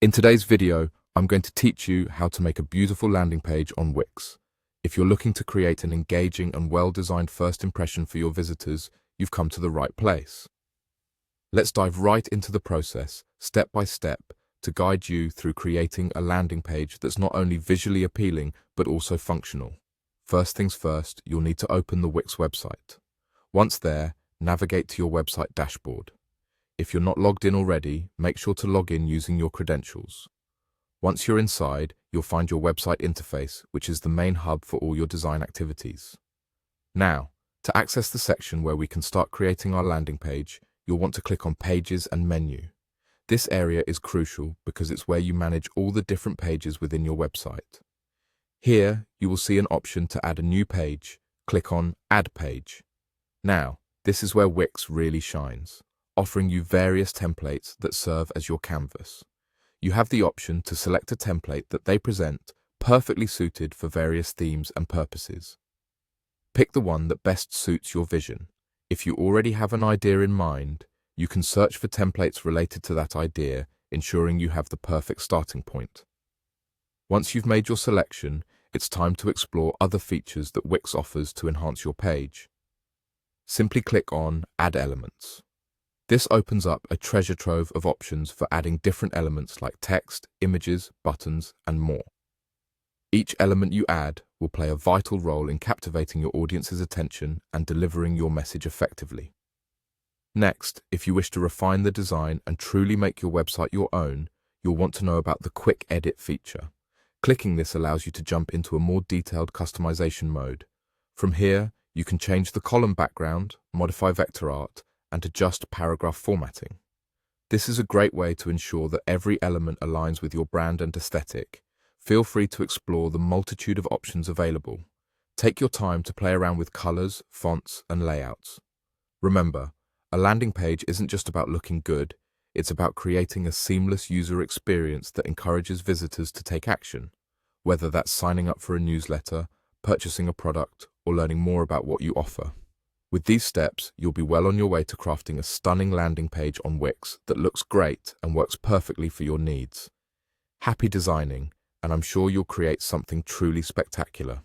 In today's video, I'm going to teach you how to make a beautiful landing page on Wix. If you're looking to create an engaging and well-designed first impression for your visitors, you've come to the right place. Let's dive right into the process, step by step, to guide you through creating a landing page that's not only visually appealing, but also functional. First things first, you'll need to open the Wix website. Once there, navigate to your website dashboard. If you're not logged in already, make sure to log in using your credentials. Once you're inside, you'll find your website interface, which is the main hub for all your design activities. Now, to access the section where we can start creating our landing page, you'll want to click on Pages and Menu. This area is crucial because it's where you manage all the different pages within your website. Here, you will see an option to add a new page. Click on Add Page. Now, this is where Wix really shines, offering you various templates that serve as your canvas. You have the option to select a template that they present, perfectly suited for various themes and purposes. Pick the one that best suits your vision. If you already have an idea in mind, you can search for templates related to that idea, ensuring you have the perfect starting point. Once you've made your selection, it's time to explore other features that Wix offers to enhance your page. Simply click on Add Elements. This opens up a treasure trove of options for adding different elements like text, images, buttons, and more. Each element you add will play a vital role in captivating your audience's attention and delivering your message effectively. Next, if you wish to refine the design and truly make your website your own, you'll want to know about the Quick Edit feature. Clicking this allows you to jump into a more detailed customization mode. From here, you can change the column background, modify vector art, and adjust paragraph formatting. This is a great way to ensure that every element aligns with your brand and aesthetic. Feel free to explore the multitude of options available. Take your time to play around with colors, fonts, and layouts. Remember, a landing page isn't just about looking good, it's about creating a seamless user experience that encourages visitors to take action, whether that's signing up for a newsletter, purchasing a product, or learning more about what you offer. With these steps, you'll be well on your way to crafting a stunning landing page on Wix that looks great and works perfectly for your needs. Happy designing, and I'm sure you'll create something truly spectacular.